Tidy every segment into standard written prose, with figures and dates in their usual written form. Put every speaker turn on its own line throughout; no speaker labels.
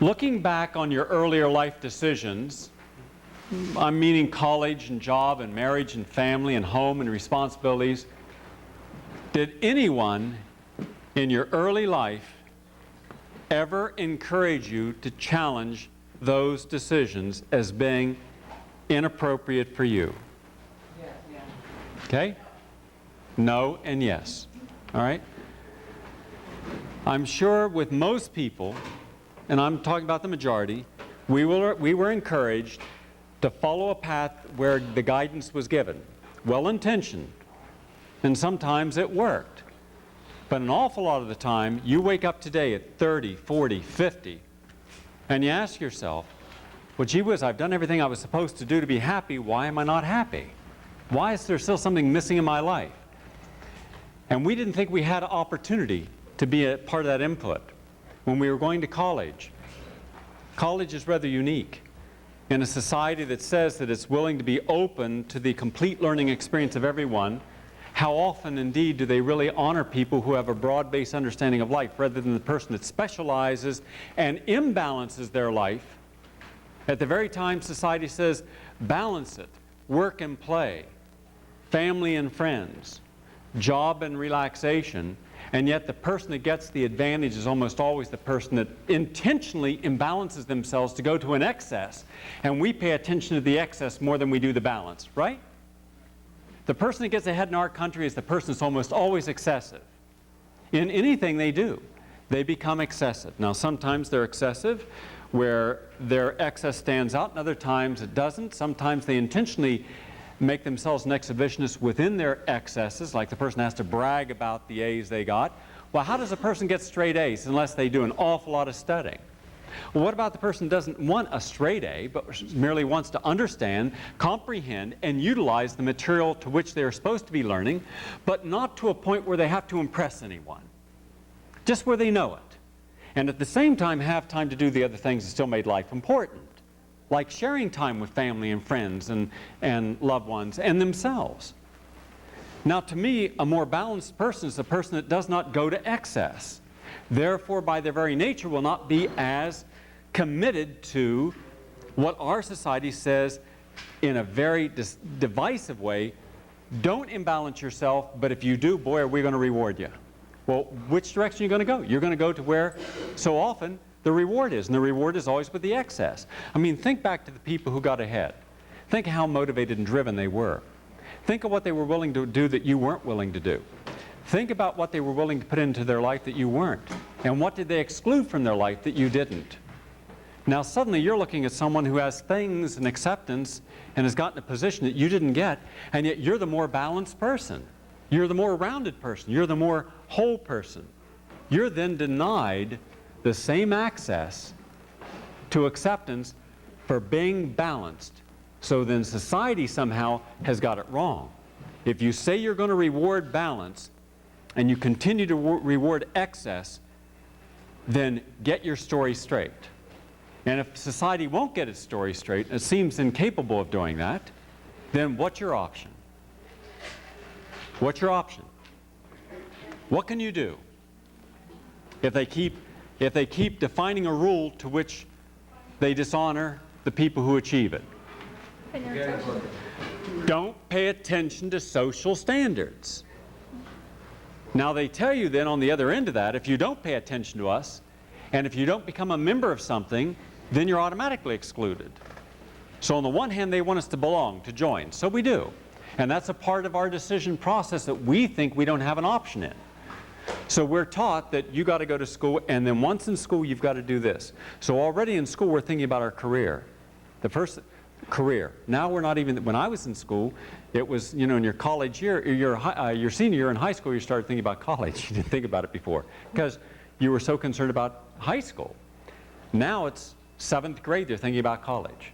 Looking back on your earlier life decisions, I'm meaning college and job and marriage and family and home and responsibilities, did anyone in your early life ever encourage you to challenge those decisions as being inappropriate for you?
Yeah.
Okay? No and yes. All right? I'm sure with most people, and I'm talking about the majority, we were encouraged to follow a path where the guidance was given. Well-intentioned. And sometimes it worked. But an awful lot of the time, you wake up today at 30, 40, 50, and you ask yourself, well, gee whiz, I've done everything I was supposed to do to be happy. Why am I not happy? Why is there still something missing in my life? And we didn't think we had an opportunity to be a part of that input when we were going to college. College is rather unique in a society that says that it's willing to be open to the complete learning experience of everyone. How often, indeed, do they really honor people who have a broad-based understanding of life rather than the person that specializes and imbalances their life at the very time society says, balance it, work and play, family and friends, job and relaxation, and yet the person that gets the advantage is almost always the person that intentionally imbalances themselves to go to an excess, and we pay attention to the excess more than we do the balance, right? The person that gets ahead in our country is the person that's almost always excessive. In anything they do, they become excessive. Now, sometimes they're excessive where their excess stands out, and other times it doesn't. Sometimes they intentionally make themselves an exhibitionist within their excesses, like the person has to brag about the A's they got. Well, how does a person get straight A's unless they do an awful lot of studying? Well, what about the person who doesn't want a straight A, but merely wants to understand, comprehend, and utilize the material to which they are supposed to be learning, but not to a point where they have to impress anyone, just where they know it, and at the same time have time to do the other things that still made life important, like sharing time with family and friends and loved ones and themselves. Now, to me, a more balanced person is a person that does not go to excess. Therefore, by their very nature, will not be as committed to what our society says in a very divisive way, don't imbalance yourself, but if you do, boy, are we going to reward you. Well, which direction are you going to go? You're going to go to where so often the reward is, and the reward is always with the excess. I mean, think back to the people who got ahead. Think of how motivated and driven they were. Think of what they were willing to do that you weren't willing to do. Think about what they were willing to put into their life that you weren't. And what did they exclude from their life that you didn't? Now suddenly you're looking at someone who has things and acceptance and has gotten a position that you didn't get, and yet you're the more balanced person. You're the more rounded person. You're the more whole person. You're then denied the same access to acceptance for being balanced. So then society somehow has got it wrong. If you say you're going to reward balance, and you continue to reward excess, then get your story straight. And if society won't get its story straight, it seems incapable of doing that, then what's your option? What's your option? What can you do if they keep defining a rule to which they dishonor the people who achieve it? Don't pay attention to social standards. Now they tell you then on the other end of that, if you don't pay attention to us, and if you don't become a member of something, then you're automatically excluded. So on the one hand, they want us to belong, to join. So we do. And that's a part of our decision process that we think we don't have an option in. So we're taught that you got to go to school, and then once in school, you've got to do this. So already in school, we're thinking about our career. The first career. Now we're not even, when I was in school, it was, you know, in your college year, your senior year in high school, you started thinking about college. You didn't think about it before because you were so concerned about high school. Now it's 7th grade, they're thinking about college.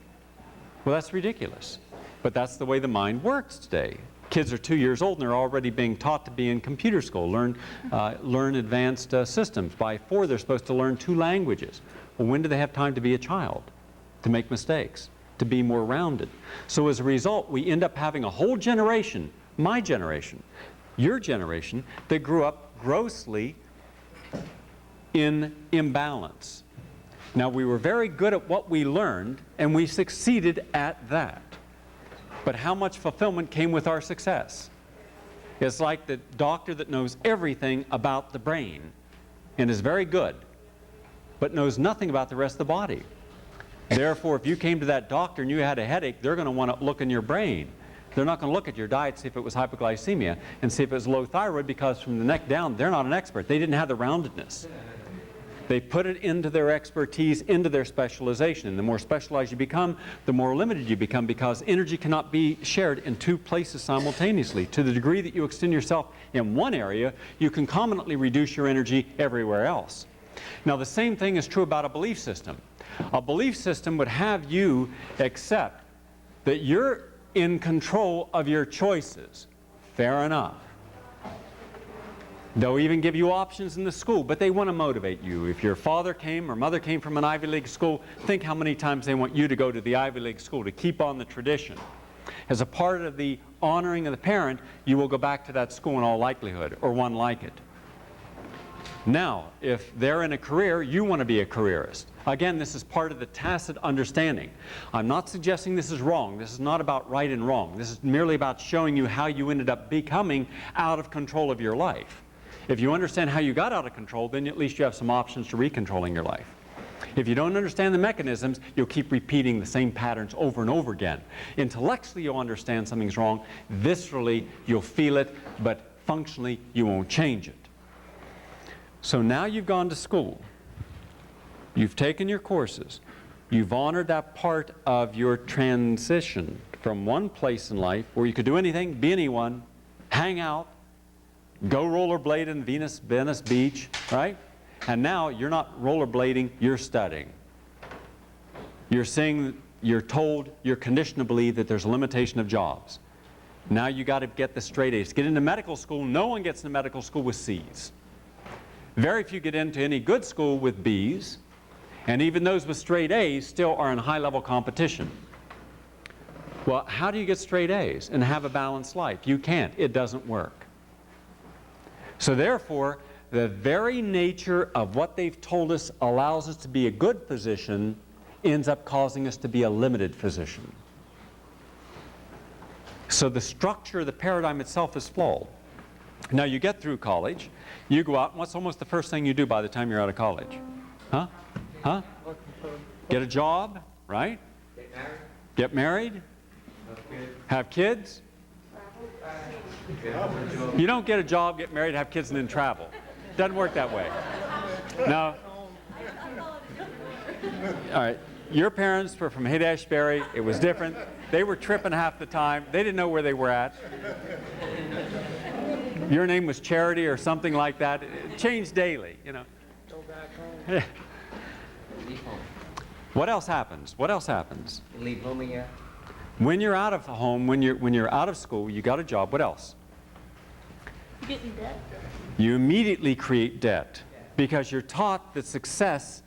Well, that's ridiculous. But that's the way the mind works today. Kids are 2 years old and they're already being taught to be in computer school, learn advanced systems. By 4, they're supposed to learn 2 languages. Well, when do they have time to be a child? To make mistakes, to be more rounded. So as a result, we end up having a whole generation, my generation, your generation, that grew up grossly in imbalance. Now, we were very good at what we learned, and we succeeded at that. But how much fulfillment came with our success? It's like the doctor that knows everything about the brain and is very good, but knows nothing about the rest of the body. Therefore, if you came to that doctor and you had a headache, they're going to want to look in your brain. They're not going to look at your diet, see if it was hypoglycemia, and see if it was low thyroid, because from the neck down, they're not an expert. They didn't have the roundedness. They put it into their expertise, into their specialization. And the more specialized you become, the more limited you become, because energy cannot be shared in two places simultaneously. To the degree that you extend yourself in one area, you can concomitantly reduce your energy everywhere else. Now, the same thing is true about a belief system. A belief system would have you accept that you're in control of your choices. Fair enough. They'll even give you options in the school, but they want to motivate you. If your father came or mother came from an Ivy League school, think how many times they want you to go to the Ivy League school to keep on the tradition. As a part of the honoring of the parent, you will go back to that school in all likelihood, or one like it. Now, if they're in a career, you want to be a careerist. Again, this is part of the tacit understanding. I'm not suggesting this is wrong. This is not about right and wrong. This is merely about showing you how you ended up becoming out of control of your life. If you understand how you got out of control, then at least you have some options to recontrolling your life. If you don't understand the mechanisms, you'll keep repeating the same patterns over and over again. Intellectually, you'll understand something's wrong. Viscerally, you'll feel it, but functionally, you won't change it. So now you've gone to school. You've taken your courses. You've honored that part of your transition from one place in life where you could do anything, be anyone, hang out, go rollerblade in Venice Beach, right? And now you're not rollerblading, you're studying. You're seeing, you're told, you're conditioned to believe that there's a limitation of jobs. Now you got to get the straight A's. Get into medical school, no one gets into medical school with C's. Very few get into any good school with B's, and even those with straight A's still are in high-level competition. Well, how do you get straight A's and have a balanced life? You can't. It doesn't work. So therefore, the very nature of what they've told us allows us to be a good physician ends up causing us to be a limited physician. So the structure of the paradigm itself is flawed. Now you get through college, you go out, and what's almost the first thing you do by the time you're out of college? Huh? Huh? Get a job, right? Get married? Have kids? You don't get a job, get married, have kids, and then travel. Doesn't work that way. No. All right. Your parents were from Haight-Ashbury. It was different. They were tripping half the time. They didn't know where they were at. Your name was Charity or something like that. It changed daily, you know.
Go back home.
What else happens? What else happens?
Leave home again.
When you're out of home, when you're out of school, you got a job, what else?
You get in debt.
You immediately create debt because you're taught that success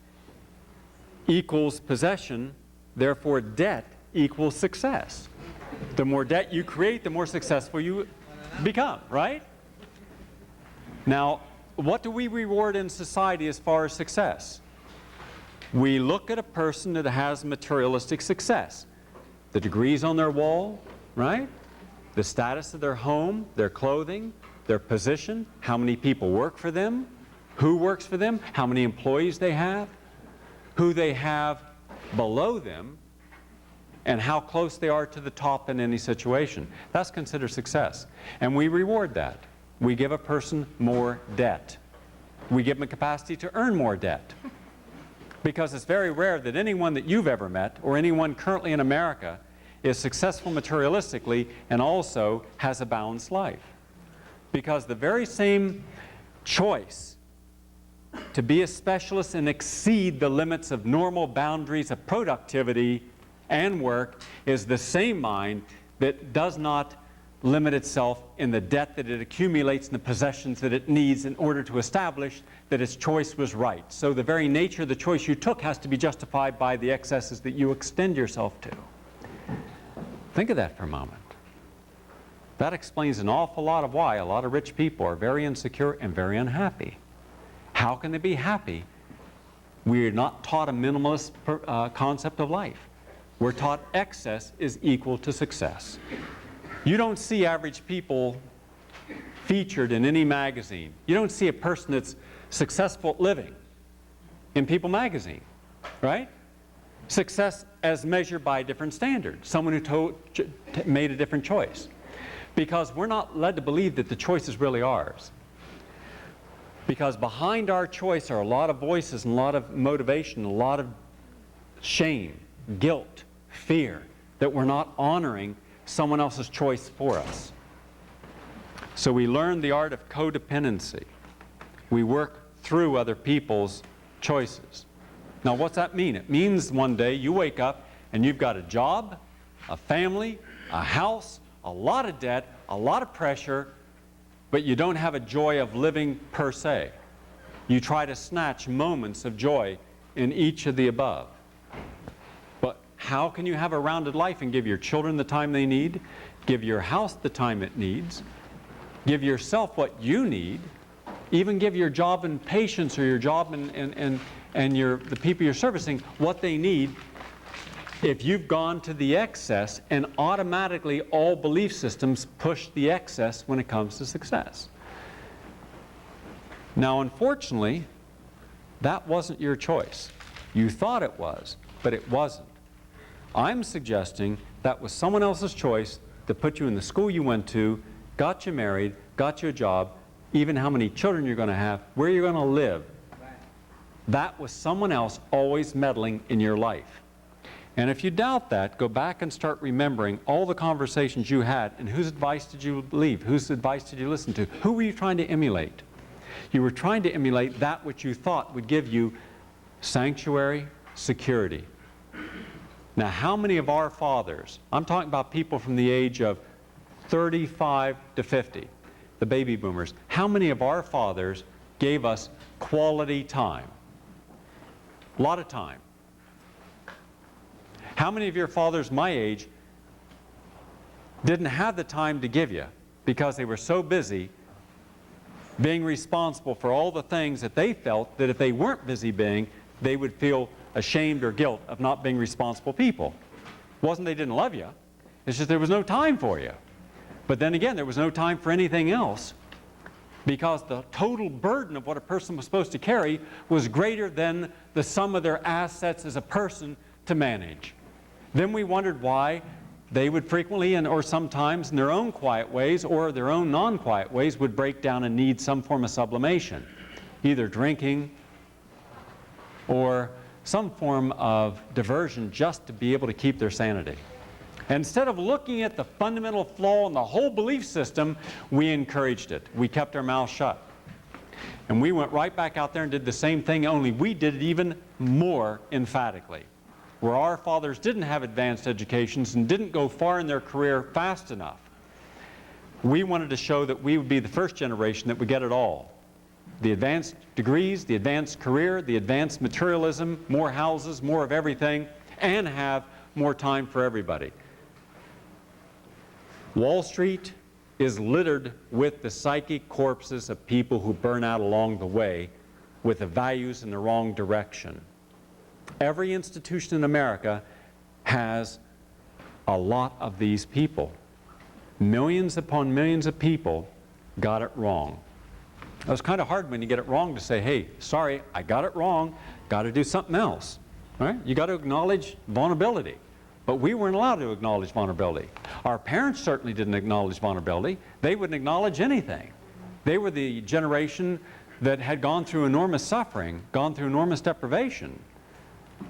equals possession, therefore debt equals success. The more debt you create, the more successful you become, right? Now, what do we reward in society as far as success? We look at a person that has materialistic success. The degrees on their wall, right? The status of their home, their clothing, their position, how many people work for them, who works for them, how many employees they have, who they have below them, and how close they are to the top in any situation. That's considered success. And we reward that. We give a person more debt. We give them a capacity to earn more debt. Because it's very rare that anyone that you've ever met, or anyone currently in America, is successful materialistically and also has a balanced life. Because the very same choice to be a specialist and exceed the limits of normal boundaries of productivity and work is the same mind that does not limit itself in the debt that it accumulates and the possessions that it needs in order to establish that its choice was right. So the very nature of the choice you took has to be justified by the excesses that you extend yourself to. Think of that for a moment. That explains an awful lot of why a lot of rich people are very insecure and very unhappy. How can they be happy We're not taught a minimalist concept of life. We're taught excess is equal to success. You don't see average people featured in any magazine. You don't see a person that's successful at living in People magazine, right? Success as measured by a different standard, someone who made a different choice. Because we're not led to believe that the choice is really ours. Because behind our choice are a lot of voices and a lot of motivation, a lot of shame, guilt, fear, that we're not honoring someone else's choice for us. So we learn the art of codependency. We work through other people's choices. Now what's that mean? It means one day you wake up and you've got a job, a family, a house, a lot of debt, a lot of pressure, but you don't have a joy of living per se. You try to snatch moments of joy in each of the above. But how can you have a rounded life and give your children the time they need, give your house the time it needs, give yourself what you need, even give your job and patients or your job and the people you're servicing what they need, if you've gone to the excess and automatically all belief systems push the excess when it comes to success. Now unfortunately, that wasn't your choice. You thought it was, but it wasn't. I'm suggesting that was someone else's choice to put you in the school you went to, got you married, got you a job, even how many children you're going to have, where you're going to live. That was someone else always meddling in your life. And if you doubt that, go back and start remembering all the conversations you had and whose advice did you believe? Whose advice did you listen to? Who were you trying to emulate? You were trying to emulate that which you thought would give you sanctuary, security. Now how many of our fathers, I'm talking about people from the age of 35 to 50, the baby boomers, how many of our fathers gave us quality time? A lot of time. How many of your fathers my age didn't have the time to give you because they were so busy being responsible for all the things that they felt that if they weren't busy being, they would feel ashamed or guilt of not being responsible people? It wasn't they didn't love you, it's just there was no time for you. But then again, there was no time for anything else because the total burden of what a person was supposed to carry was greater than the sum of their assets as a person to manage. Then we wondered why they would frequently or sometimes in their own quiet ways or their own non-quiet ways would break down and need some form of sublimation, either drinking or some form of diversion just to be able to keep their sanity. Instead of looking at the fundamental flaw in the whole belief system, we encouraged it. We kept our mouths shut. And we went right back out there and did the same thing, only we did it even more emphatically. Where our fathers didn't have advanced educations and didn't go far in their career fast enough, we wanted to show that we would be the first generation that would get it all. The advanced degrees, the advanced career, the advanced materialism, more houses, more of everything, and have more time for everybody. Wall Street is littered with the psychic corpses of people who burn out along the way with the values in the wrong direction. Every institution in America has a lot of these people. Millions upon millions of people got it wrong. It was kind of hard when you get it wrong to say, hey, sorry, I got it wrong, got to do something else. Right? You got to acknowledge vulnerability. But we weren't allowed to acknowledge vulnerability. Our parents certainly didn't acknowledge vulnerability. They wouldn't acknowledge anything. They were the generation that had gone through enormous suffering, gone through enormous deprivation.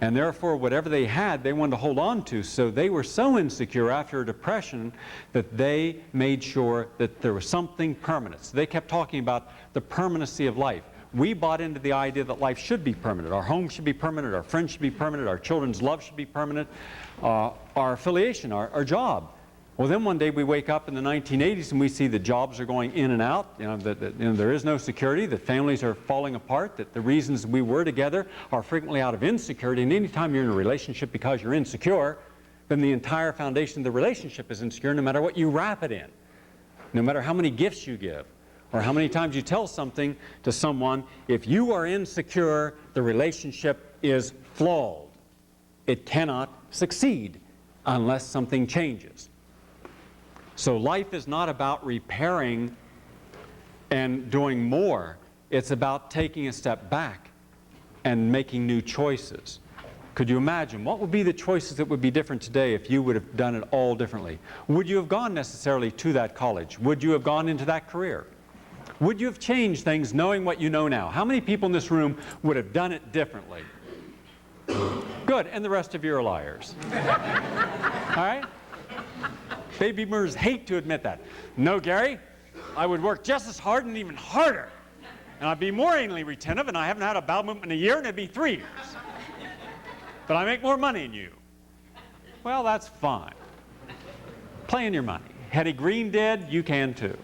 And therefore, whatever they had, they wanted to hold on to. So they were so insecure after a depression that they made sure that there was something permanent. So they kept talking about the permanency of life. We bought into the idea that life should be permanent. Our home should be permanent, our friends should be permanent, our children's love should be permanent, our affiliation, our job. Well, then one day we wake up in the 1980s and we see the jobs are going in and out, there is no security, that families are falling apart, that the reasons we were together are frequently out of insecurity. And anytime you're in a relationship because you're insecure, then the entire foundation of the relationship is insecure no matter what you wrap it in, no matter how many gifts you give, or how many times you tell something to someone. If you are insecure, the relationship is flawed. It cannot succeed unless something changes. So life is not about repairing and doing more. It's about taking a step back and making new choices. Could you imagine what would be the choices that would be different today if you would have done it all differently? Would you have gone necessarily to that college? Would you have gone into that career? Would you have changed things knowing what you know now? How many people in this room would have done it differently? Good, and the rest of you are liars. All right? Baby boomers hate to admit that. No, Gary, I would work just as hard and even harder. And I'd be more anally retentive, and I haven't had a bowel movement in a year, and it'd be 3 years. But I make more money than you. Well, that's fine. Play in your money. Hetty Green did, you can too.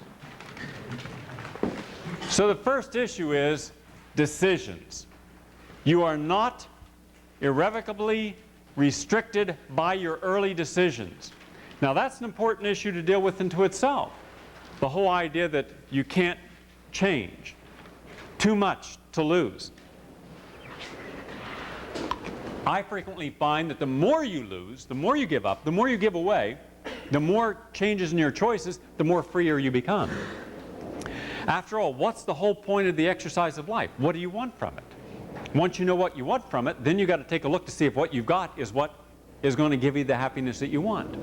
So the first issue is decisions. You are not irrevocably restricted by your early decisions. Now that's an important issue to deal with into itself. The whole idea that you can't change. Too much to lose. I frequently find that the more you lose, the more you give up, the more you give away, the more changes in your choices, the more freer you become. After all, what's the whole point of the exercise of life? What do you want from it? Once you know what you want from it, then you've got to take a look to see if what you've got is what is going to give you the happiness that you want.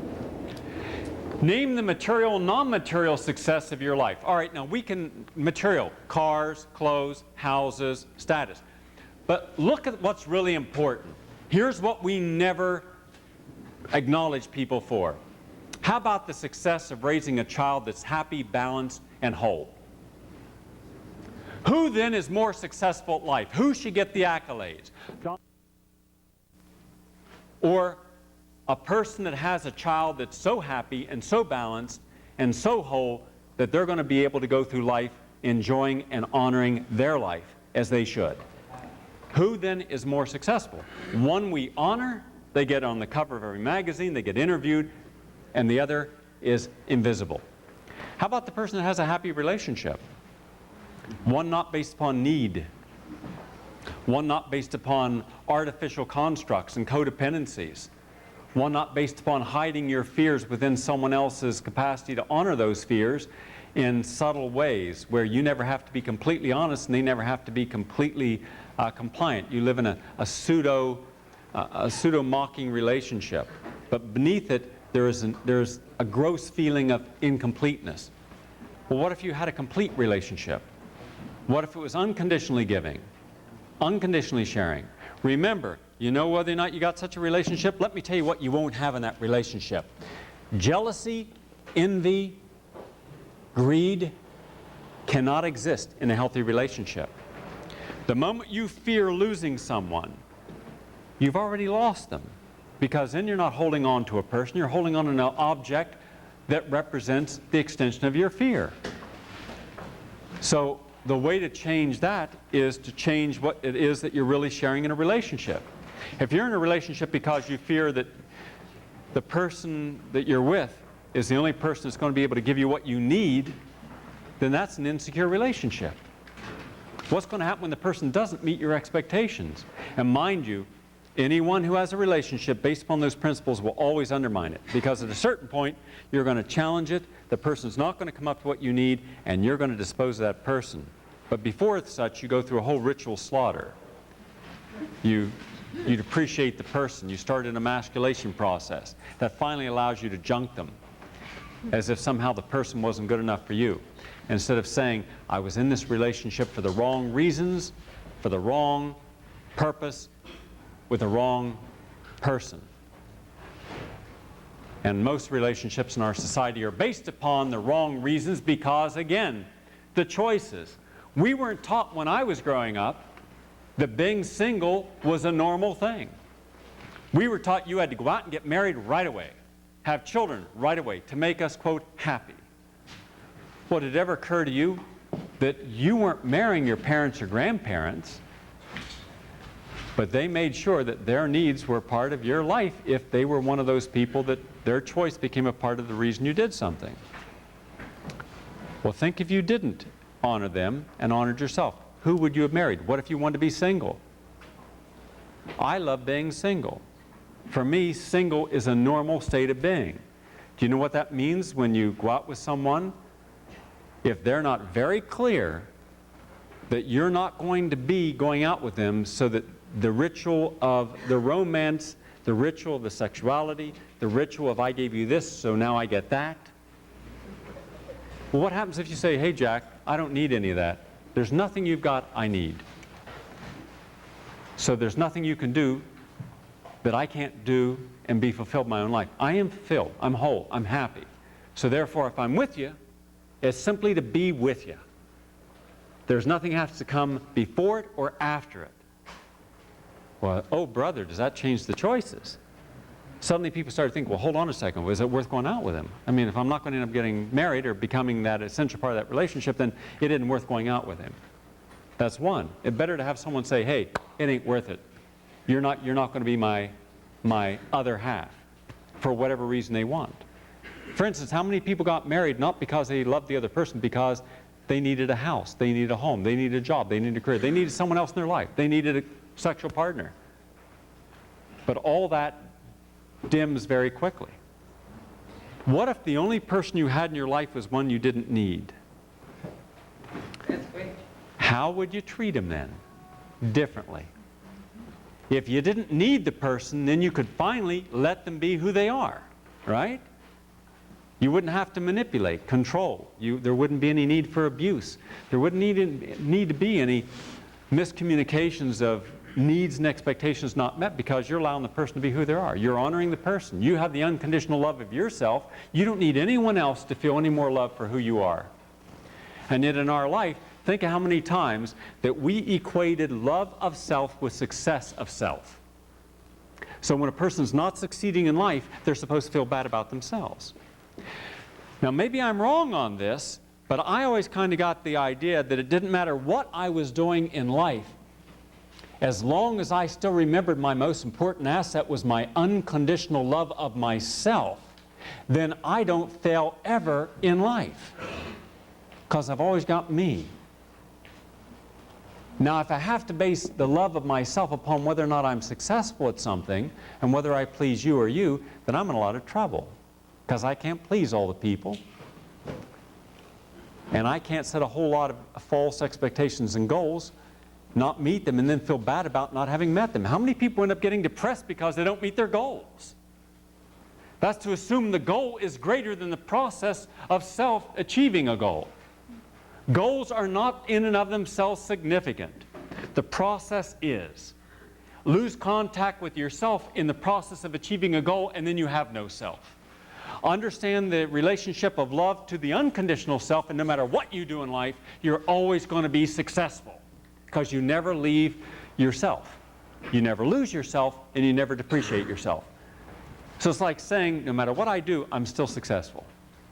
Name the material and non-material success of your life. All right, now we can, material, cars, clothes, houses, status. But look at what's really important. Here's what we never acknowledge people for. How about the success of raising a child that's happy, balanced, and whole? Who then is more successful at life? Who should get the accolades? Or a person that has a child that's so happy and so balanced and so whole that they're going to be able to go through life enjoying and honoring their life as they should. Who then is more successful? One we honor, they get on the cover of every magazine, they get interviewed, and the other is invisible. How about the person that has a happy relationship? One not based upon need. One not based upon artificial constructs and codependencies. One not based upon hiding your fears within someone else's capacity to honor those fears in subtle ways where you never have to be completely honest and they never have to be completely compliant. You live in a pseudo mocking relationship. But beneath it, there's a gross feeling of incompleteness. Well, what if you had a complete relationship? What if it was unconditionally giving, unconditionally sharing? Remember, you know whether or not you got such a relationship? Let me tell you what you won't have in that relationship. Jealousy, envy, greed cannot exist in a healthy relationship. The moment you fear losing someone, you've already lost them. Because then you're not holding on to a person, you're holding on to an object that represents the extension of your fear. So the way to change that is to change what it is that you're really sharing in a relationship. If you're in a relationship because you fear that the person that you're with is the only person that's going to be able to give you what you need, then that's an insecure relationship. What's going to happen when the person doesn't meet your expectations? And mind you, anyone who has a relationship based upon those principles will always undermine it, because at a certain point you're going to challenge it, the person's not going to come up to what you need, and you're going to dispose of that person. But before such, you go through a whole ritual slaughter. You depreciate the person. You start an emasculation process that finally allows you to junk them, as if somehow the person wasn't good enough for you. Instead of saying, I was in this relationship for the wrong reasons, for the wrong purpose, with the wrong person. And most relationships in our society are based upon the wrong reasons because, again, the choices. We weren't taught when I was growing up that being single was a normal thing. We were taught you had to go out and get married right away, have children right away to make us, quote, happy. Well, did it ever occur to you that you weren't marrying your parents or grandparents, but they made sure that their needs were part of your life if they were one of those people that their choice became a part of the reason you did something? Well, think if you didn't honor them and honored yourself. Who would you have married? What if you wanted to be single? I love being single. For me, single is a normal state of being. Do you know what that means when you go out with someone? If they're not very clear that you're not going to be going out with them, so that the ritual of the romance, the ritual of the sexuality, the ritual of I gave you this, so now I get that. Well, what happens if you say, hey Jack, I don't need any of that. There's nothing you've got I need. So there's nothing you can do that I can't do and be fulfilled in my own life. I am fulfilled, I'm whole, I'm happy. So therefore, if I'm with you, it's simply to be with you. There's nothing has to come before it or after it. Well, oh brother, does that change the choices? Suddenly people start to think, well, hold on a second, is it worth going out with him? I mean, if I'm not going to end up getting married or becoming that essential part of that relationship, then it isn't worth going out with him. That's one. It's better to have someone say, hey, it ain't worth it. You're not going to be my other half for whatever reason they want. For instance, how many people got married not because they loved the other person, because they needed a house, they needed a home, they needed a job, they needed a career, they needed someone else in their life, they needed a sexual partner. But all that dims very quickly. What if the only person you had in your life was one you didn't need?
That's great.
How would you treat him then? Differently. If you didn't need the person, then you could finally let them be who they are, right? You wouldn't have to manipulate, control. There wouldn't be any need for abuse. There wouldn't need to be any miscommunications of needs and expectations not met, because you're allowing the person to be who they are. You're honoring the person. You have the unconditional love of yourself. You don't need anyone else to feel any more love for who you are. And yet in our life, think of how many times that we equated love of self with success of self. So when a person's not succeeding in life, they're supposed to feel bad about themselves. Now maybe I'm wrong on this, but I always kind of got the idea that it didn't matter what I was doing in life, as long as I still remembered my most important asset was my unconditional love of myself, then I don't fail ever in life, because I've always got me. Now, if I have to base the love of myself upon whether or not I'm successful at something, and whether I please you or you, then I'm in a lot of trouble, because I can't please all the people. And I can't set a whole lot of false expectations and goals, not meet them, and then feel bad about not having met them. How many people end up getting depressed because they don't meet their goals? That's to assume the goal is greater than the process of self-achieving a goal. Goals are not in and of themselves significant. The process is. Lose contact with yourself in the process of achieving a goal, and then you have no self. Understand the relationship of love to the unconditional self, and no matter what you do in life, you're always going to be successful, because you never leave yourself. You never lose yourself, and you never depreciate yourself. So it's like saying, no matter what I do, I'm still successful,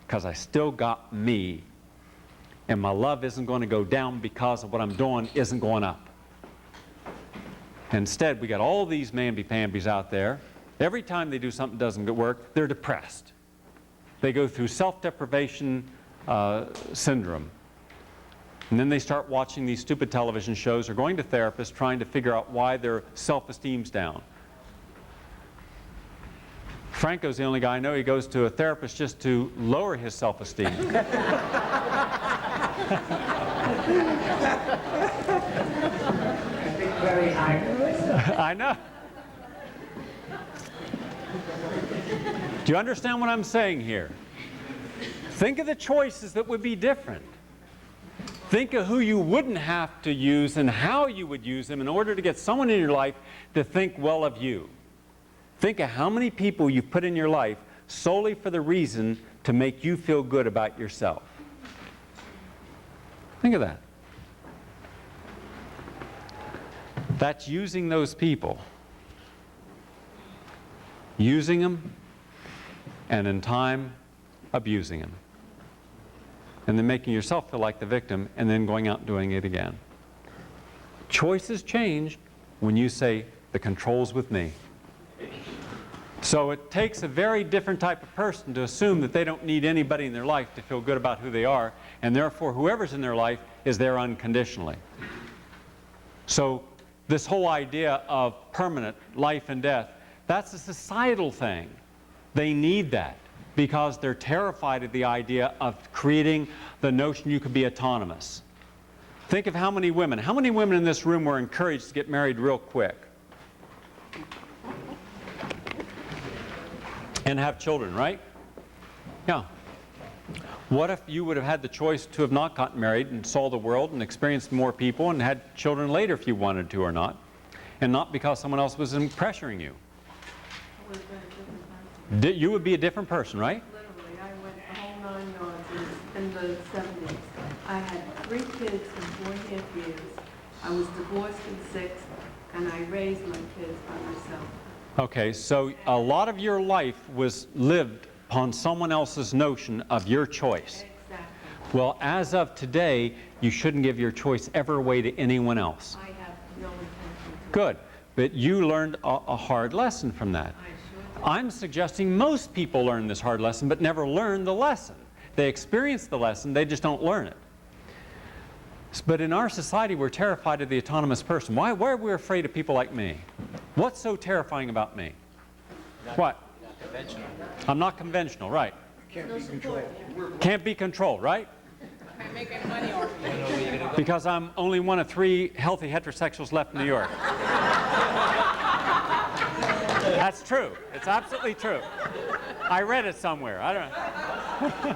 because I still got me. And my love isn't going to go down because of what I'm doing isn't going up. Instead, we got all these mamby-pambies out there. Every time they do something that doesn't work, they're depressed. They go through self-deprivation syndrome. And then they start watching these stupid television shows or going to therapists trying to figure out why their self-esteem's down. Franco's the only guy I know, he goes to a therapist just to lower his self-esteem.
Very high.
I know. Do you understand what I'm saying here? Think of the choices that would be different. Think of who you wouldn't have to use and how you would use them in order to get someone in your life to think well of you. Think of how many people you've put in your life solely for the reason to make you feel good about yourself. Think of that. That's using those people. Using them, and in time, abusing them. And then making yourself feel like the victim, and then going out and doing it again. Choices change when you say, the control's with me. So it takes a very different type of person to assume that they don't need anybody in their life to feel good about who they are, and therefore whoever's in their life is there unconditionally. So this whole idea of permanent life and death, that's a societal thing. They need that because they're terrified of the idea of creating the notion you could be autonomous. Think of how many women in this room were encouraged to get married real quick and have children, right? Yeah. What if you would have had the choice to have not gotten married and saw the world and experienced more people and had children later if you wanted to or not, and not because someone else was pressuring you?
I would have been a different person.
You would be a different person, right?
Literally, I went the whole 9 yards in the 70s. I had 3 kids in 4.5 years. I was divorced in 6, and I raised my kids by myself.
Okay, so a lot of your life was lived upon someone else's notion of your choice.
Exactly.
Well, as of today, you shouldn't give your choice ever away to anyone else.
I have no intention to.
Good, but you learned a hard lesson from that.
I sure did.
I'm suggesting most people learn this hard lesson but never learn the lesson. They experience the lesson, they just don't learn it. But in our society, we're terrified of the autonomous person. Why are we afraid of people like me? What's so terrifying about me? What?
Conventional.
I'm not conventional, right?
Can't be controlled.
Can't be controlled, right?
Can't make any money off of it.
You know where you're gonna go.
Because I'm only one of 3 healthy heterosexuals left in New York. That's true. It's absolutely true. I read it somewhere. I don't know.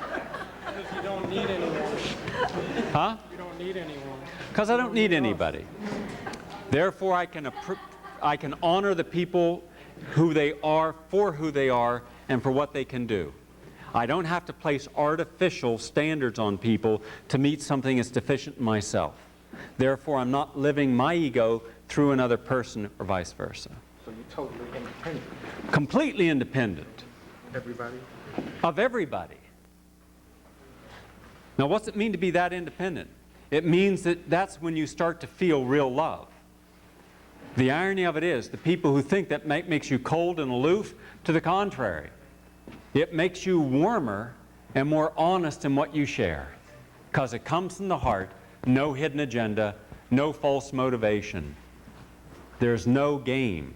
Because you don't need anyone.
Huh?
You don't need anyone.
Because I don't need anybody. Therefore, I can honor the people who they are, for who they are, and for what they can do. I don't have to place artificial standards on people to meet something that's deficient in myself. Therefore, I'm not living my ego through another person or vice versa.
So you're totally independent.
Completely independent
Everybody.
of everybody. Now, what's it mean to be that independent? It means that that's when you start to feel real love. The irony of it is, the people who think that makes you cold and aloof, to the contrary. It makes you warmer and more honest in what you share. Because it comes from the heart, no hidden agenda, no false motivation. There's no game.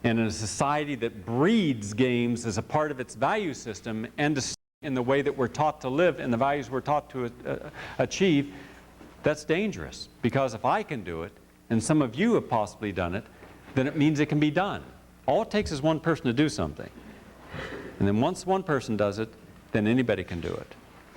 And in a society that breeds games as a part of its value system and in the way that we're taught to live and the values we're taught to achieve, that's dangerous. Because if I can do it, and some of you have possibly done it, then it means it can be done. All it takes is one person to do something. And then once one person does it, then anybody can do it.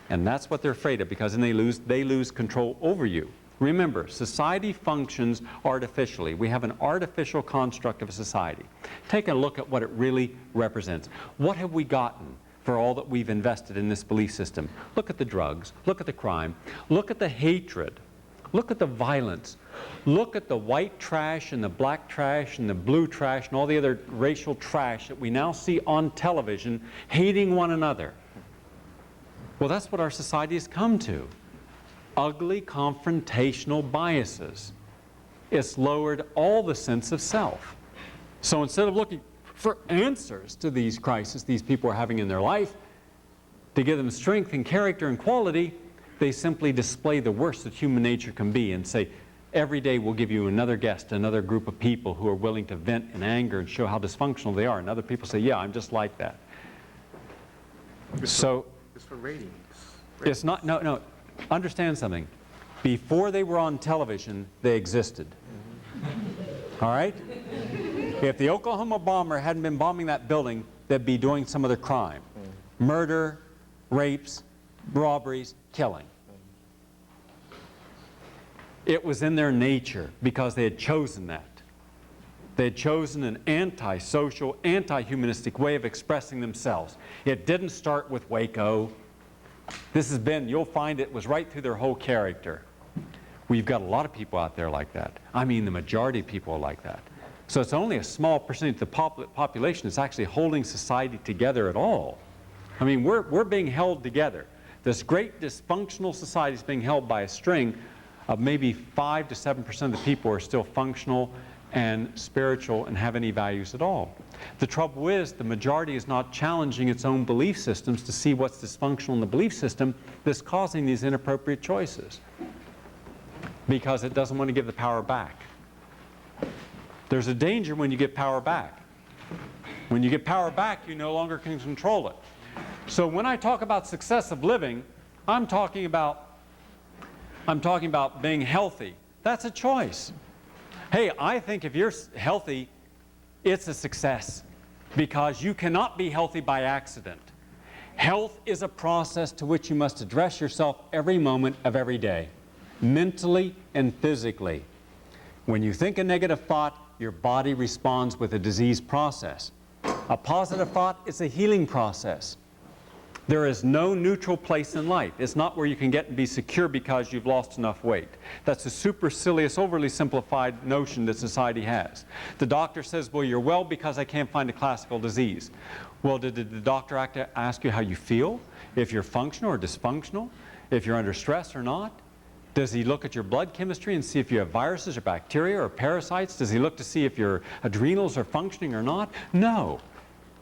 And that's what they're afraid of, because then they lose control over you. Remember, society functions artificially. We have an artificial construct of a society. Take a look at what it really represents. What have we gotten for all that we've invested in this belief system? Look at the drugs, look at the crime, look at the hatred, look at the violence, look at the white trash and the black trash and the blue trash and all the other racial trash that we now see on television hating one another. Well, that's what our society has come to. Ugly, confrontational biases. It's lowered all the sense of self. So instead of looking for answers to these crises these people are having in their life, to give them strength and character and quality, they simply display the worst that human nature can be and say, every day we'll give you another guest, another group of people who are willing to vent in anger and show how dysfunctional they are. And other people say, yeah, I'm just like that.
It's for ratings.
It's not, no, understand something. Before they were on television, they existed. All right? If the Oklahoma bomber hadn't been bombing that building, they'd be doing some other crime. Murder, rapes, robberies, killing. It was in their nature because they had chosen that. They had chosen an anti-social, anti-humanistic way of expressing themselves. It didn't start with Waco. This has been, you'll find it was right through their whole character. We've got a lot of people out there like that. I mean, the majority of people are like that. So it's only a small percentage of the population that's actually holding society together at all. I mean, we're being held together. This great dysfunctional society is being held by a string of maybe 5 to 7% of the people who are still functional and spiritual and have any values at all. The trouble is, the majority is not challenging its own belief systems to see what's dysfunctional in the belief system that's causing these inappropriate choices, because it doesn't want to give the power back. There's a danger when you get power back. When you get power back, you no longer can control it. So when I talk about success of living, I'm talking about being healthy. That's a choice. Hey, I think if you're healthy, it's a success because you cannot be healthy by accident. Health is a process to which you must address yourself every moment of every day, mentally and physically. When you think a negative thought, your body responds with a disease process. A positive thought is a healing process. There is no neutral place in life. It's not where you can get and be secure because you've lost enough weight. That's a supercilious, overly simplified notion that society has. The doctor says, well, you're well because I can't find a classical disease. Well, did the doctor ask you how you feel? If you're functional or dysfunctional? If you're under stress or not? Does he look at your blood chemistry and see if you have viruses or bacteria or parasites? Does he look to see if your adrenals are functioning or not? No.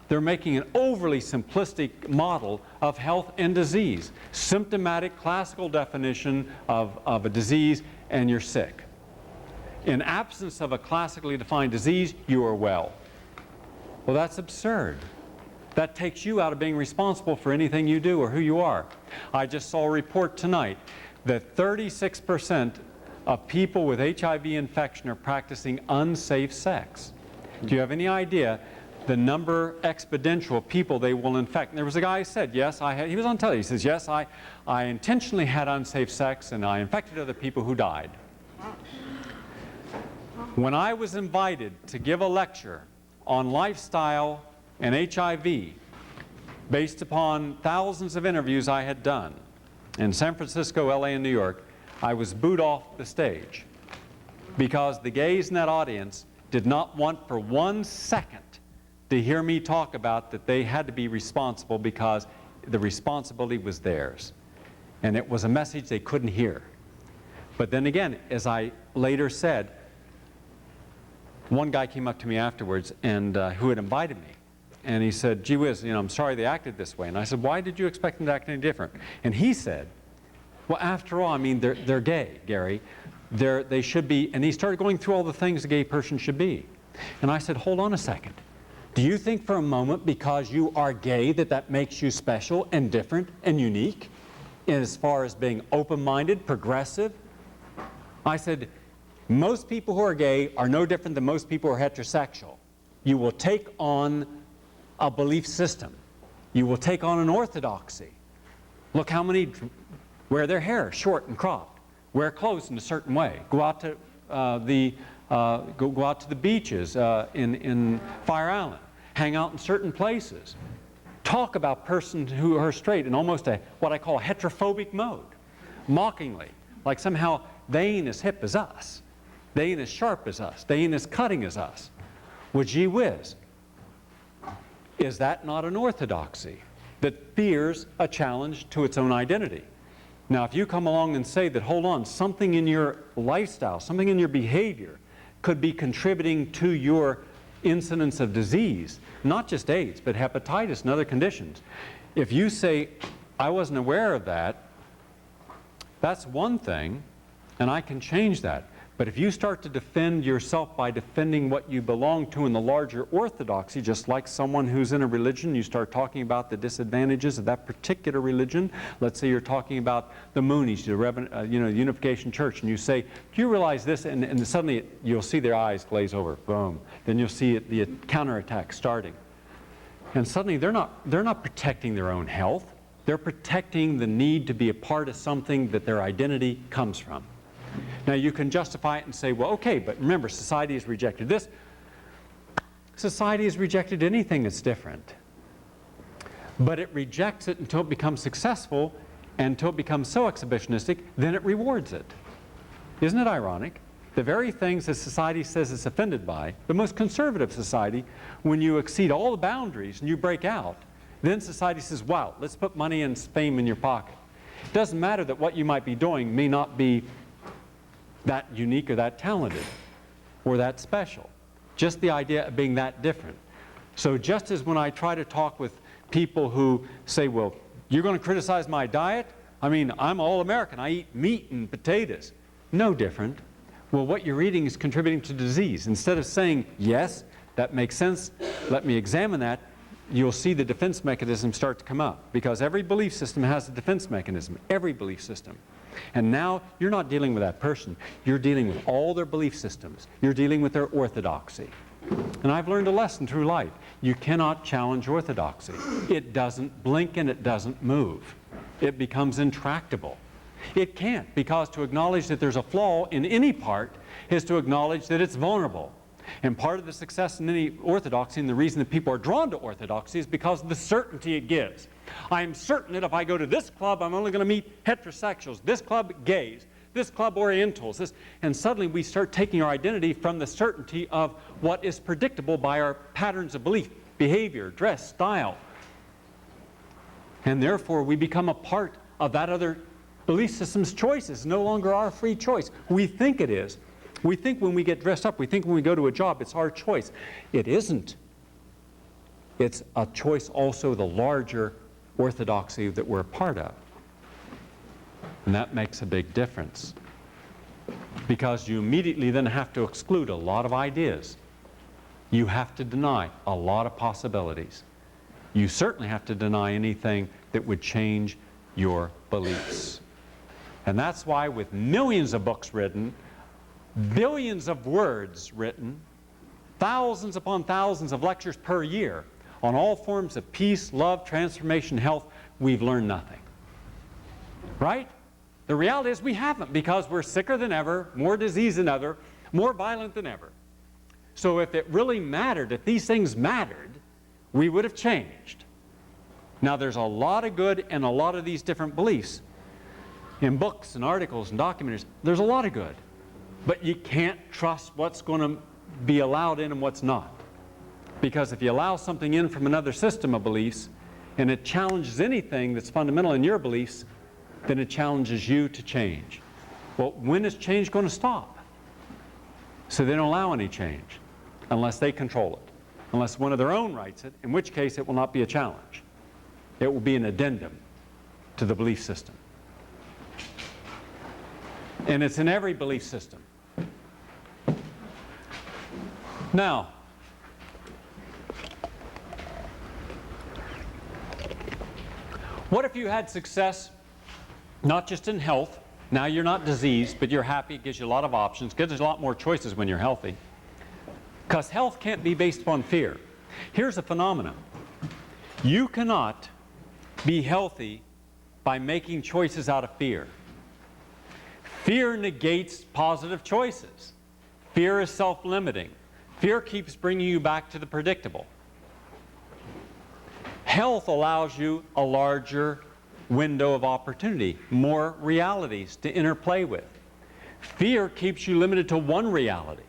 They're making an overly simplistic model of health and disease. Symptomatic classical definition of a disease, and you're sick. In absence of a classically defined disease, you are well. Well, that's absurd. That takes you out of being responsible for anything you do or who you are. I just saw a report tonight that 36% of people with HIV infection are practicing unsafe sex. Do you have any idea the number exponential of people they will infect? And there was a guy who said, yes, he was on television, he says, yes, I intentionally had unsafe sex and I infected other people who died. When I was invited to give a lecture on lifestyle and HIV, based upon thousands of interviews I had done in San Francisco, LA, and New York, I was booed off the stage because the gays in that audience did not want for 1 second to hear me talk about that they had to be responsible because the responsibility was theirs. And it was a message they couldn't hear. But then again, as I later said, one guy came up to me afterwards and who had invited me. And he said, gee whiz, I'm sorry they acted this way. And I said, why did you expect them to act any different? And he said, well, after all, they're gay, Gary. They should be, and he started going through all the things a gay person should be. And I said, hold on a second. Do you think for a moment because you are gay that makes you special and different and unique as far as being open-minded, progressive? I said, most people who are gay are no different than most people who are heterosexual. You will take on a belief system. You will take on an orthodoxy. Look how many wear their hair short and cropped, wear clothes in a certain way, go out to the beaches in Fire Island, hang out in certain places, talk about persons who are straight in almost what I call a heterophobic mode, mockingly, like somehow they ain't as hip as us, they ain't as sharp as us, they ain't as cutting as us. Well, gee whiz, is that not an orthodoxy that fears a challenge to its own identity? Now, if you come along and say that, hold on, something in your lifestyle, something in your behavior could be contributing to your incidence of disease, not just AIDS, but hepatitis and other conditions. If you say, I wasn't aware of that, that's one thing, and I can change that. But if you start to defend yourself by defending what you belong to in the larger orthodoxy, just like someone who's in a religion, you start talking about the disadvantages of that particular religion. Let's say you're talking about the Moonies, the Unification Church, and you say, do you realize this? And suddenly you'll see their eyes glaze over, boom. Then you'll see the counterattack starting. And suddenly they're not protecting their own health. They're protecting the need to be a part of something that their identity comes from. Now, you can justify it and say, well, okay, but remember, society has rejected this. Society has rejected anything that's different. But it rejects it until it becomes successful, and until it becomes so exhibitionistic, then it rewards it. Isn't it ironic? The very things that society says it's offended by, the most conservative society, when you exceed all the boundaries and you break out, then society says, wow, let's put money and fame in your pocket. It doesn't matter that what you might be doing may not be that unique or that talented or that special. Just the idea of being that different. So just as when I try to talk with people who say, well, you're going to criticize my diet? I'm all American. I eat meat and potatoes. No different. Well, what you're eating is contributing to disease. Instead of saying, yes, that makes sense, let me examine that, you'll see the defense mechanism start to come up, because every belief system has a defense mechanism, every belief system. And now you're not dealing with that person, you're dealing with all their belief systems. You're dealing with their orthodoxy. And I've learned a lesson through life. You cannot challenge orthodoxy. It doesn't blink and it doesn't move. It becomes intractable. It can't, because to acknowledge that there's a flaw in any part is to acknowledge that it's vulnerable. And part of the success in any orthodoxy, and the reason that people are drawn to orthodoxy, is because of the certainty it gives. I am certain that if I go to this club, I'm only going to meet heterosexuals, this club gays, this club orientals, and suddenly we start taking our identity from the certainty of what is predictable by our patterns of belief, behavior, dress, style. And therefore we become a part of that other belief system's choices, no longer our free choice. We think it is. We think when we get dressed up, we think when we go to a job, it's our choice. It isn't. It's a choice also of the larger orthodoxy that we're a part of. And that makes a big difference, because you immediately then have to exclude a lot of ideas. You have to deny a lot of possibilities. You certainly have to deny anything that would change your beliefs. And that's why, with millions of books written, billions of words written, thousands upon thousands of lectures per year on all forms of peace, love, transformation, health, we've learned nothing. Right? The reality is we haven't, because we're sicker than ever, more disease than ever, more violent than ever. So if it really mattered, if these things mattered, we would have changed. Now there's a lot of good in a lot of these different beliefs. In books and articles and documentaries, there's a lot of good. But you can't trust what's going to be allowed in and what's not. Because if you allow something in from another system of beliefs, and it challenges anything that's fundamental in your beliefs, then it challenges you to change. Well, when is change going to stop? So they don't allow any change unless they control it. Unless one of their own writes it, in which case it will not be a challenge. It will be an addendum to the belief system. And it's in every belief system. Now, what if you had success not just in health? Now you're not diseased, but you're happy. It gives you a lot of options. Gives you a lot more choices when you're healthy. Because health can't be based upon fear. Here's a phenomenon. You cannot be healthy by making choices out of fear. Fear negates positive choices. Fear is self-limiting. Fear keeps bringing you back to the predictable. Health allows you a larger window of opportunity, more realities to interplay with. Fear keeps you limited to one reality.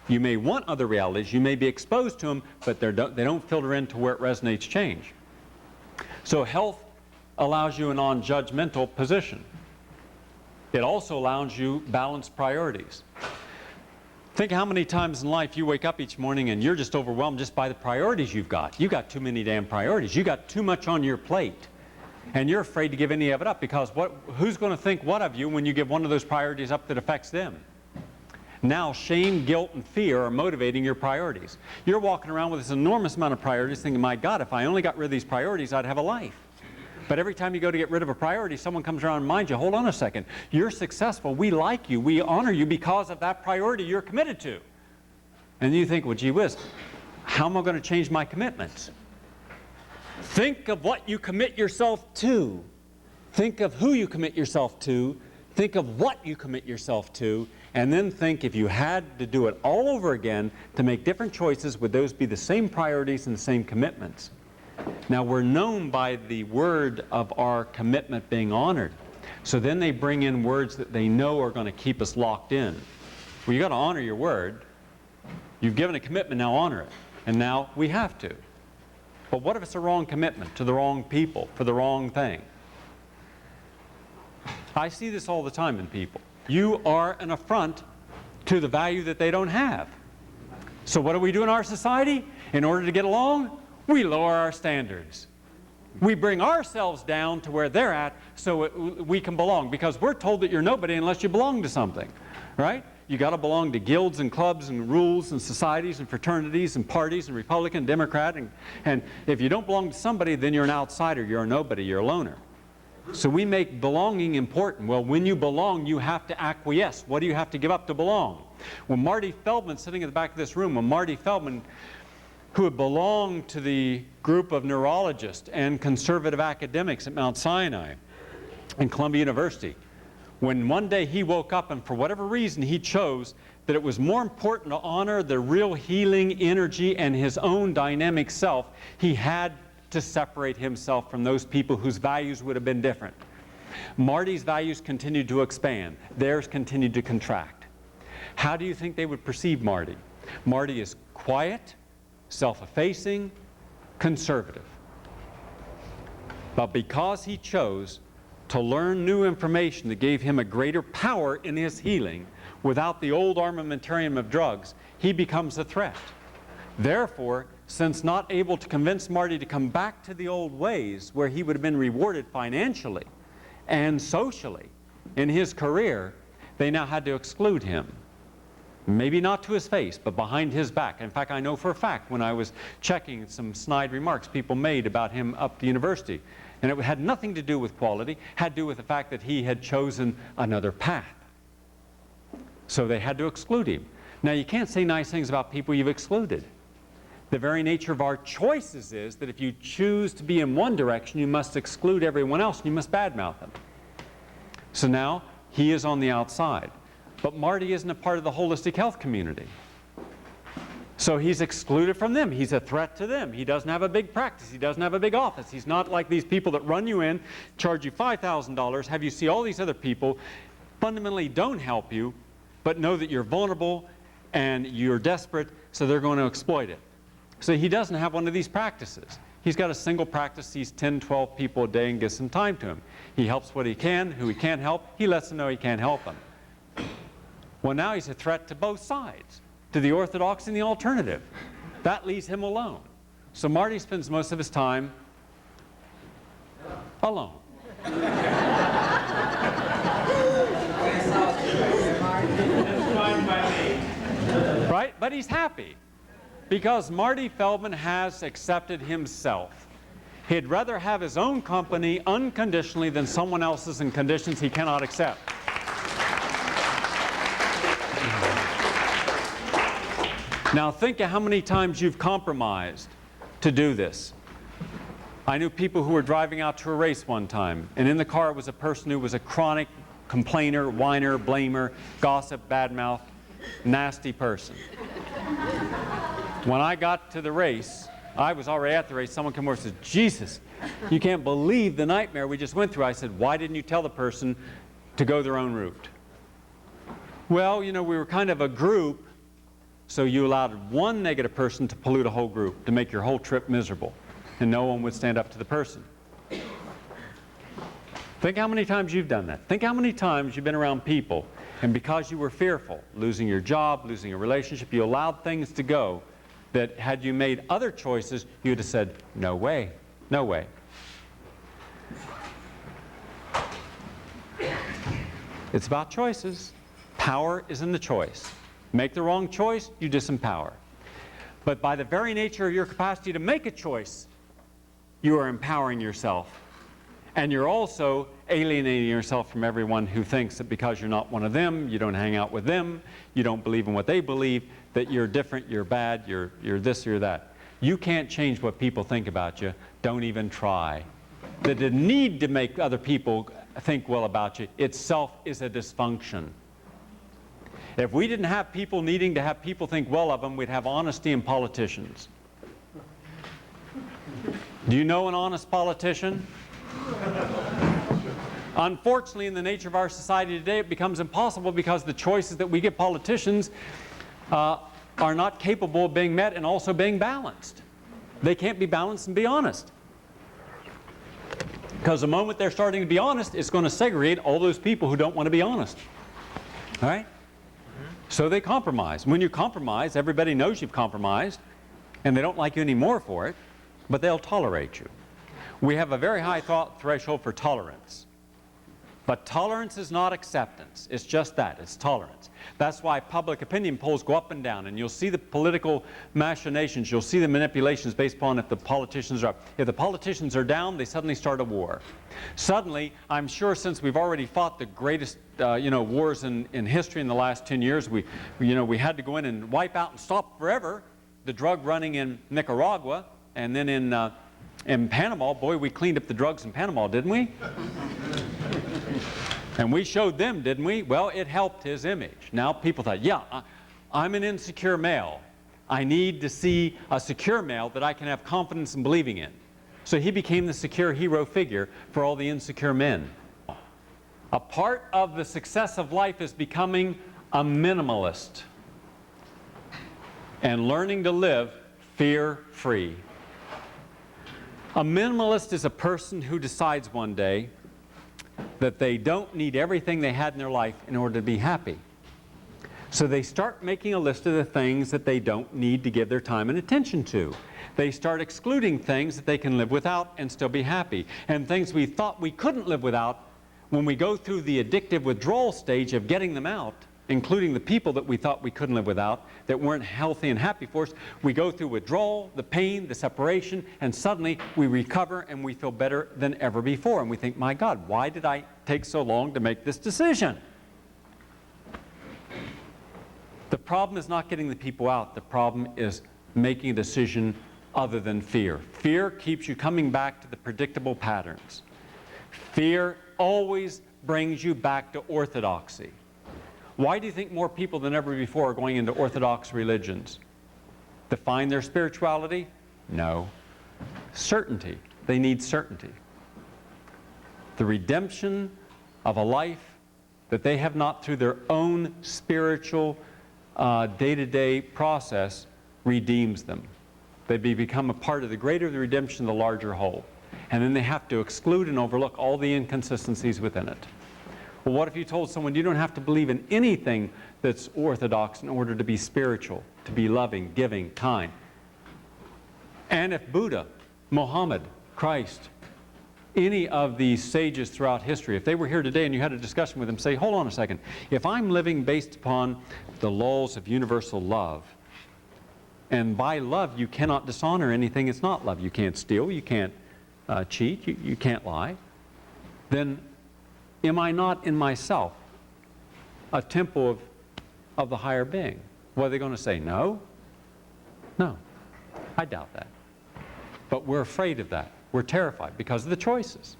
You may want other realities, you may be exposed to them, but they don't filter into where it resonates change. So health allows you a non-judgmental position. It also allows you balanced priorities. Think how many times in life you wake up each morning and you're just overwhelmed just by the priorities you've got. You've got too many damn priorities. You've got too much on your plate. And you're afraid to give any of it up, because who's going to think what of you when you give one of those priorities up that affects them? Now shame, guilt, and fear are motivating your priorities. You're walking around with this enormous amount of priorities thinking, my God, if I only got rid of these priorities, I'd have a life. But every time you go to get rid of a priority, someone comes around and reminds you, hold on a second, you're successful, we like you, we honor you because of that priority you're committed to. And you think, well, gee whiz, how am I going to change my commitments? Think of what you commit yourself to. Think of who you commit yourself to. Think of what you commit yourself to. And then think, if you had to do it all over again to make different choices, would those be the same priorities and the same commitments? Now, we're known by the word of our commitment being honored. So then they bring in words that they know are going to keep us locked in. Well, you've got to honor your word. You've given a commitment, now honor it. And now we have to. But what if it's a wrong commitment to the wrong people for the wrong thing? I see this all the time in people. You are an affront to the value that they don't have. So what do we do in our society? In order to get along, we lower our standards. We bring ourselves down to where they're at so we can belong, because we're told that you're nobody unless you belong to something, right? You got to belong to guilds and clubs and rules and societies and fraternities and parties and Republican, Democrat. And if you don't belong to somebody, then you're an outsider. You're a nobody. You're a loner. So we make belonging important. Well, when you belong, you have to acquiesce. What do you have to give up to belong? When Marty Feldman, sitting in the back of this room, when Marty Feldman, who had belonged to the group of neurologists and conservative academics at Mount Sinai and Columbia University, when one day he woke up and for whatever reason he chose that it was more important to honor the real healing energy and his own dynamic self, he had to separate himself from those people whose values would have been different. Marty's values continued to expand. Theirs continued to contract. How do you think they would perceive Marty? Marty is quiet, self-effacing, conservative. But because he chose to learn new information that gave him a greater power in his healing without the old armamentarium of drugs, he becomes a threat. Therefore, since not able to convince Marty to come back to the old ways where he would have been rewarded financially and socially in his career, they now had to exclude him. Maybe not to his face, but behind his back. In fact, I know for a fact when I was checking some snide remarks people made about him up at the university, and it had nothing to do with quality, had to do with the fact that he had chosen another path. So they had to exclude him. Now, you can't say nice things about people you've excluded. The very nature of our choices is that if you choose to be in one direction, you must exclude everyone else, and you must badmouth them. So now, he is on the outside. But Marty isn't a part of the holistic health community. So he's excluded from them. He's a threat to them. He doesn't have a big practice. He doesn't have a big office. He's not like these people that run you in, charge you $5,000, have you see all these other people, fundamentally don't help you, but know that you're vulnerable and you're desperate, so they're going to exploit it. So he doesn't have one of these practices. He's got a single practice, sees 10, 12 people a day and gives some time to him. He helps what he can, who he can't help, he lets them know he can't help them. Well, now he's a threat to both sides, to the orthodox and the alternative. That leaves him alone. So Marty spends most of his time alone. Right? But he's happy because Marty Feldman has accepted himself. He'd rather have his own company unconditionally than someone else's in conditions he cannot accept. Now think of how many times you've compromised to do this. I knew people who were driving out to a race one time, and in the car was a person who was a chronic complainer, whiner, blamer, gossip, badmouth, nasty person. When I got to the race, I was already at the race, someone came over and said, "Jesus, you can't believe the nightmare we just went through." I said, "Why didn't you tell the person to go their own route?" "Well, you know, we were kind of a group, so you allowed one negative person to pollute a whole group, to make your whole trip miserable, and no one would stand up to the person." Think how many times you've done that. Think how many times you've been around people, and because you were fearful, losing your job, losing a relationship, you allowed things to go that had you made other choices, you would have said, "No way, no way." It's about choices. Power is in the choice. Make the wrong choice, you disempower. But by the very nature of your capacity to make a choice, you are empowering yourself. And you're also alienating yourself from everyone who thinks that because you're not one of them, you don't hang out with them, you don't believe in what they believe, that you're different, you're bad, you're this, you're that. You can't change what people think about you. Don't even try. The need to make other people think well about you itself is a dysfunction. If we didn't have people needing to have people think well of them, we'd have honesty in politicians. Do you know an honest politician? Unfortunately, in the nature of our society today, it becomes impossible because the choices that we give politicians are not capable of being met and also being balanced. They can't be balanced and be honest. Because the moment they're starting to be honest, it's going to segregate all those people who don't want to be honest. All right? So they compromise. When you compromise, everybody knows you've compromised, and they don't like you anymore for it, but they'll tolerate you. We have a very high threshold for tolerance. But tolerance is not acceptance. It's just that. It's tolerance. That's why public opinion polls go up and down, and you'll see the political machinations. You'll see the manipulations based upon if the politicians are up. If the politicians are down, they suddenly start a war. Suddenly, I'm sure since we've already fought the greatest wars in history in the last 10 years, we had to go in and wipe out and stop forever the drug running in Nicaragua, and then in Panama. Boy, we cleaned up the drugs in Panama, didn't we? And we showed them, didn't we? Well, it helped his image. Now people thought, yeah, I'm an insecure male. I need to see a secure male that I can have confidence in believing in. So he became the secure hero figure for all the insecure men. A part of the success of life is becoming a minimalist and learning to live fear-free. A minimalist is a person who decides one day that they don't need everything they had in their life in order to be happy. So they start making a list of the things that they don't need to give their time and attention to. They start excluding things that they can live without and still be happy. And things we thought we couldn't live without, when we go through the addictive withdrawal stage of getting them out, including the people that we thought we couldn't live without, that weren't healthy and happy for us, we go through withdrawal, the pain, the separation, and suddenly we recover and we feel better than ever before. And we think, my God, why did I take so long to make this decision? The problem is not getting the people out. The problem is making a decision other than fear. Fear keeps you coming back to the predictable patterns. Fear always brings you back to orthodoxy. Why do you think more people than ever before are going into orthodox religions? To find their spirituality? No. Certainty. They need certainty. The redemption of a life that they have not through their own spiritual day-to-day process redeems them. They become a part of the greater the redemption of the larger whole. And then they have to exclude and overlook all the inconsistencies within it. Well, what if you told someone you don't have to believe in anything that's orthodox in order to be spiritual, to be loving, giving, kind? And if Buddha, Muhammad, Christ, any of these sages throughout history, if they were here today and you had a discussion with them, say, hold on a second, if I'm living based upon the laws of universal love, and by love you cannot dishonor anything it's not love, you can't steal, you can't cheat, you can't lie, then am I not in myself a temple of the higher being? What are they going to say? No? No. I doubt that. But we're afraid of that. We're terrified because of the choices.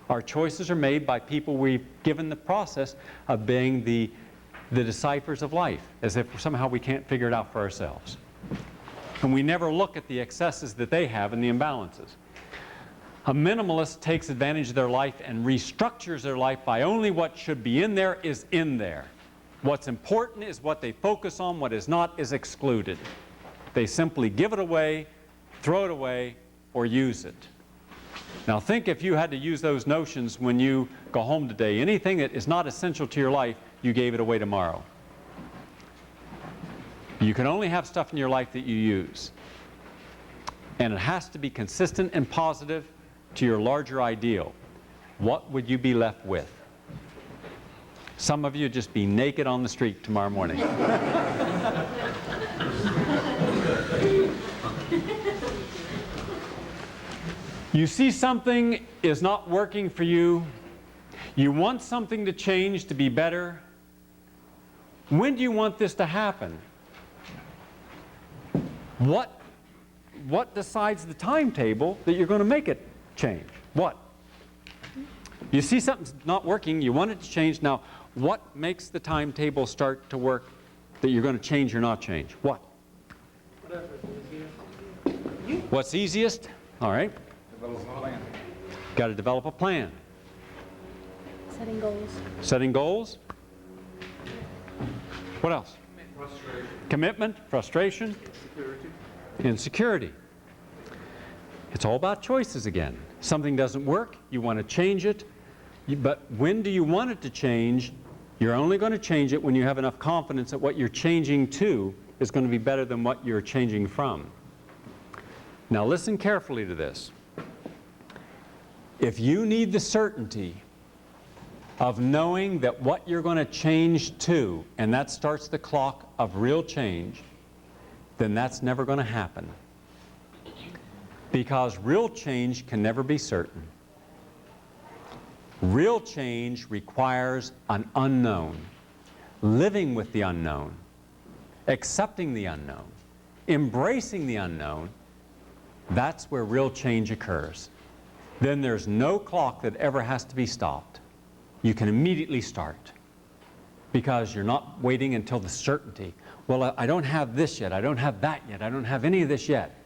Our choices are made by people we've given the process of being the deciphers of life, as if somehow we can't figure it out for ourselves. And we never look at the excesses that they have and the imbalances. A minimalist takes advantage of their life and restructures their life by only what should be in there is in there. What's important is what they focus on, what is not is excluded. They simply give it away, throw it away, or use it. Now think if you had to use those notions when you go home today. Anything that is not essential to your life, you gave it away tomorrow. You can only have stuff in your life that you use. And it has to be consistent and positive to your larger ideal. What would you be left with? Some of you just be naked on the street tomorrow morning. You see something is not working for you. You want something to change, to be better. When do you want this to happen? What decides the timetable that you're going to make it change? What? You see something's not working, you want it to change. Now, what makes the timetable start to work that you're going to change or not change? What? What's easiest? All right.
Develop a plan.
Got to develop a plan.
Setting goals.
Setting goals. What else?
Frustration.
Commitment, frustration,
Security.
insecurity. It's all about choices again. Something doesn't work, you want to change it, but when do you want it to change? You're only going to change it when you have enough confidence that what you're changing to is going to be better than what you're changing from. Now listen carefully to this. If you need the certainty of knowing that what you're going to change to, and that starts the clock of real change, then that's never going to happen. Because real change can never be certain. Real change requires an unknown, living with the unknown, accepting the unknown, embracing the unknown. That's where real change occurs. Then there's no clock that ever has to be stopped. You can immediately start because you're not waiting until the certainty. Well, I don't have this yet, I don't have that yet, I don't have any of this yet.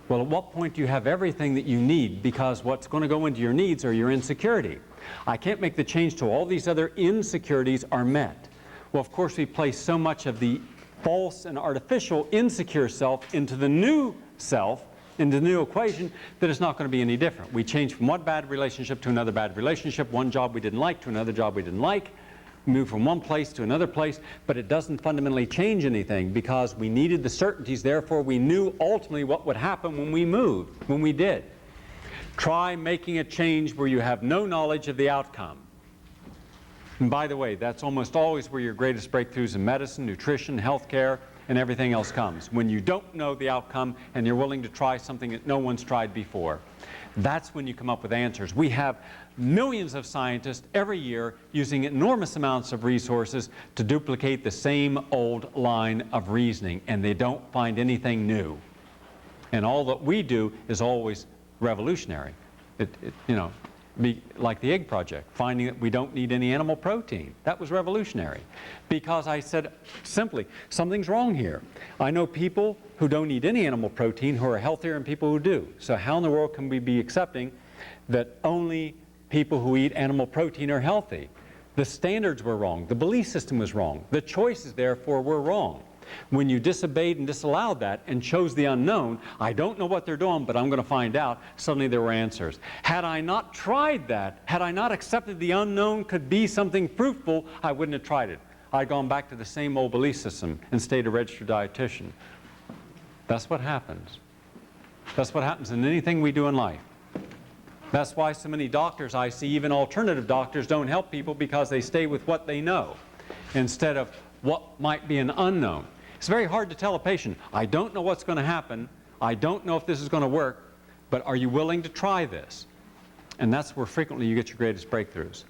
Well, at what point do you have everything that you need? Because what's going to go into your needs are your insecurity. I can't make the change till all these other insecurities are met. Well, of course, we place so much of the false and artificial insecure self into the new self, into the new equation, that it's not going to be any different. We change from one bad relationship to another bad relationship, one job we didn't like to another job we didn't like, move from one place to another place, but it doesn't fundamentally change anything because we needed the certainties, therefore we knew ultimately what would happen when we moved, when we did. Try making a change where you have no knowledge of the outcome. And by the way, that's almost always where your greatest breakthroughs in medicine, nutrition, healthcare, and everything else comes. When you don't know the outcome and you're willing to try something that no one's tried before. That's when you come up with answers. We have millions of scientists every year using enormous amounts of resources to duplicate the same old line of reasoning, and they don't find anything new. And all that we do is always revolutionary. Be like the egg project, finding that we don't need any animal protein. That was revolutionary. Because I said simply, something's wrong here. I know people who don't need any animal protein who are healthier than people who do. So how in the world can we be accepting that only people who eat animal protein are healthy? The standards were wrong. The belief system was wrong. The choices, therefore, were wrong. When you disobeyed and disallowed that and chose the unknown, I don't know what they're doing, but I'm going to find out, suddenly there were answers. Had I not tried that, had I not accepted the unknown could be something fruitful, I wouldn't have tried it. I'd gone back to the same old belief system and stayed a registered dietitian. That's what happens. That's what happens in anything we do in life. That's why so many doctors I see, even alternative doctors, don't help people because they stay with what they know instead of what might be an unknown. It's very hard to tell a patient, I don't know what's going to happen, I don't know if this is going to work, but are you willing to try this? And that's where frequently you get your greatest breakthroughs.